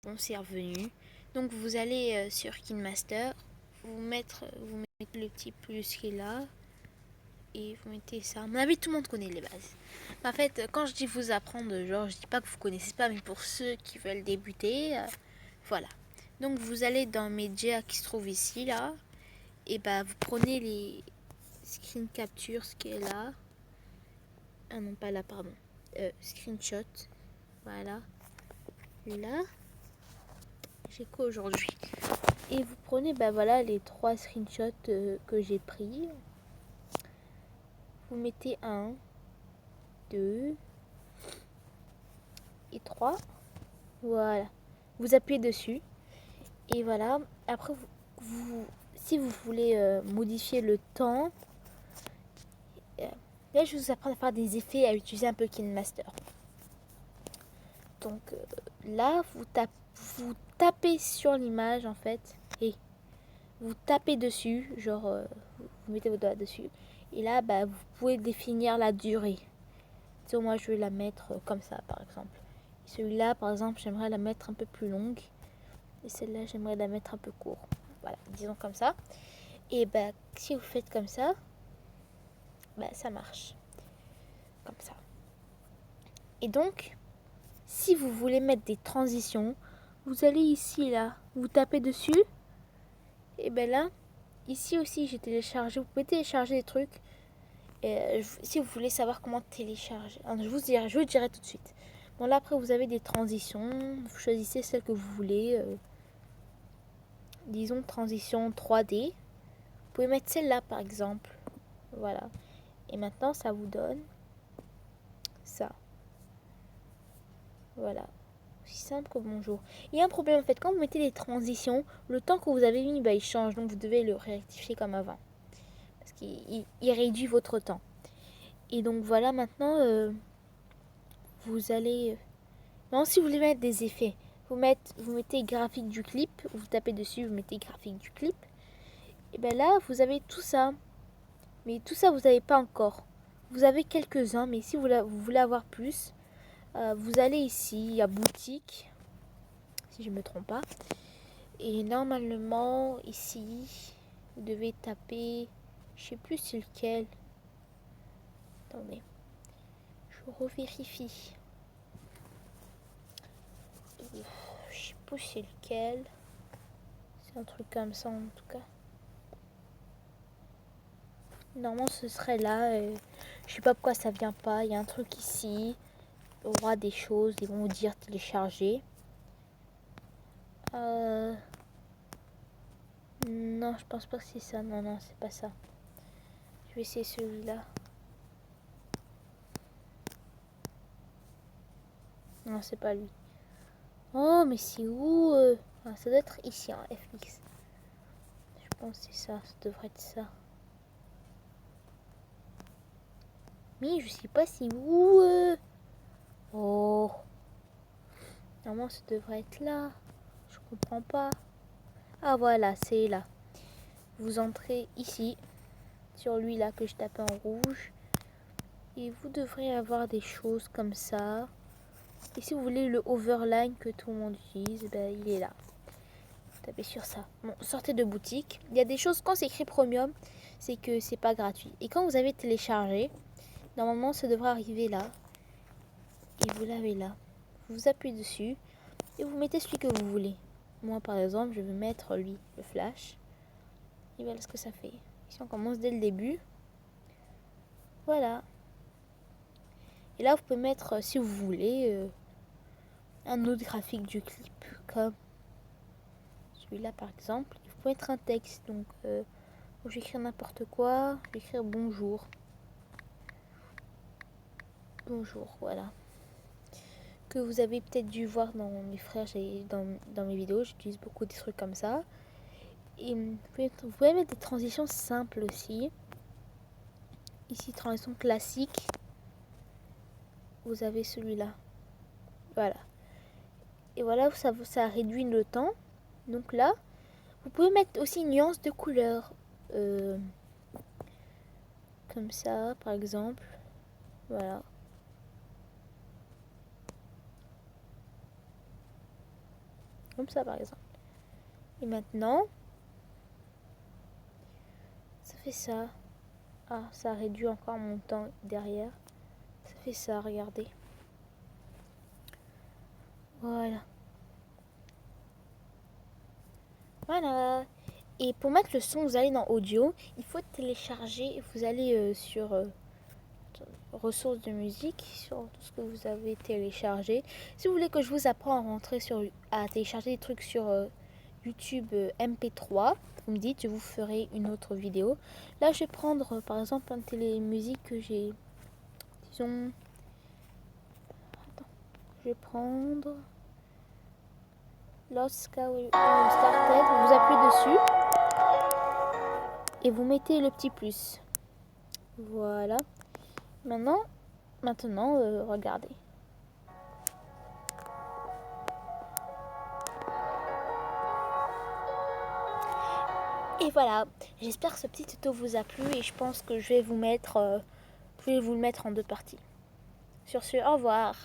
Bon, c'est revenu. Donc vous allez sur KineMaster, vous mettez le petit plus qui est là et vous mettez ça. À mon avis, tout le monde connaît les bases. En fait, quand je dis vous apprendre, genre, je dis pas que vous connaissez pas, mais pour ceux qui veulent débuter, voilà. Donc vous allez dans Media qui se trouve ici là, et bah vous prenez les screen capture, ce qui est là. Ah non, pas là, pardon. Screenshot, voilà. Là, j'ai quoi aujourd'hui? Et vous prenez bah voilà les 3 screenshots que j'ai pris. Vous mettez 1, 2 et 3. Voilà. Vous appuyez dessus. Et voilà. Après, si vous voulez modifier le temps, là je vais vous apprendre à faire des effets, à utiliser un peu KineMaster. Donc là, vous tapez sur l'image en fait. Et vous tapez dessus, genre vous mettez vos doigts dessus. Et là, bah, vous pouvez définir la durée. So, moi, je vais la mettre comme ça, par exemple. Celui-là, par exemple, j'aimerais la mettre un peu plus longue. Et celle-là, j'aimerais la mettre un peu court. Voilà, disons comme ça. Et bah, si vous faites comme ça, bah, ça marche. Comme ça. Et donc, si vous voulez mettre des transitions, vous allez ici, là, vous tapez dessus. Et ben là, ici aussi, j'ai téléchargé. Vous pouvez télécharger des trucs. Si vous voulez savoir comment télécharger, je vous dirai tout de suite. Bon, là, après, vous avez des transitions. Vous choisissez celle que vous voulez. Disons transition 3D. Vous pouvez mettre celle-là, par exemple. Voilà. Et maintenant, ça vous donne ça. Voilà. Aussi simple que bonjour. Il y a un problème, en fait. Quand vous mettez des transitions, le temps que vous avez mis, bah, il change. Donc, vous devez le rectifier comme avant. Parce qu'il réduit votre temps. Et donc, voilà, maintenant, vous allez... Non, si vous voulez mettre des effets, vous mettez graphique du clip, vous tapez dessus, vous mettez graphique du clip. Et bien là, vous avez tout ça. Mais tout ça, vous n'avez pas encore. Vous avez quelques-uns, mais si vous voulez avoir plus, vous allez ici, il y a boutique, si je ne me trompe pas. Et normalement, ici, vous devez taper, je sais plus c'est lequel. Attendez, je revérifie. Je sais plus c'est lequel. C'est un truc comme ça en tout cas. Normalement ce serait là. Je sais pas pourquoi ça vient pas. Il y a un truc ici. Au roi des choses. Ils vont vous dire télécharger. Non, je pense pas que c'est ça. Non, c'est pas ça. Je vais essayer celui-là. Non, c'est pas lui. Oh, mais c'est où ça doit être ici, hein, FX. Je pense que c'est ça. Ça devrait être ça. Mais je sais pas c'est où. Oh. Normalement, ça devrait être là. Je comprends pas. Ah, voilà, c'est là. Vous entrez ici, sur lui là que je tapais en rouge. Et vous devrez avoir des choses comme ça. Et si vous voulez le overline que tout le monde utilise, ben, il est là. Tapez sur ça. Bon, sortez de boutique. Il y a des choses, quand c'est écrit premium, c'est que c'est pas gratuit. Et quand vous avez téléchargé, normalement ça devrait arriver là. Et vous l'avez là. Vous appuyez dessus et vous mettez celui que vous voulez. Moi par exemple, je vais mettre lui, le flash. Et voilà ce que ça fait. Ici on commence dès le début. Voilà. Et là vous pouvez mettre, si vous voulez, un autre graphique du clip, comme celui-là par exemple. Vous pouvez mettre un texte. Donc je vais écrire n'importe quoi. Je vais écrire bonjour. Bonjour, voilà. Que vous avez peut-être dû voir dans mes frères, dans mes vidéos, j'utilise beaucoup des trucs comme ça. Et vous pouvez mettre des transitions simples aussi. Ici, transition classique. Vous avez celui-là. Voilà. Et voilà, ça réduit le temps. Donc là, vous pouvez mettre aussi une nuance de couleur. Comme ça, par exemple. Voilà. comme ça par exemple. Et maintenant, ça fait ça. Ah, ça réduit encore mon temps derrière. Ça fait ça, regardez. Voilà. Voilà. Et pour mettre le son, vous allez dans Audio. Il faut télécharger. Vous allez sur ressources de musique, sur tout ce que vous avez téléchargé. Si vous voulez que je vous apprenne à télécharger des trucs sur YouTube MP3, vous me dites, je vous ferai une autre vidéo. Là, je vais prendre par exemple un télémusique que j'ai. Disons. Attends. Je vais prendre Lost Sky Started. Vous appuyez dessus et vous mettez le petit plus. Voilà. Maintenant, regardez. Et voilà, j'espère que ce petit tuto vous a plu et je pense que je vais vous le mettre en 2 parties. Sur ce, au revoir.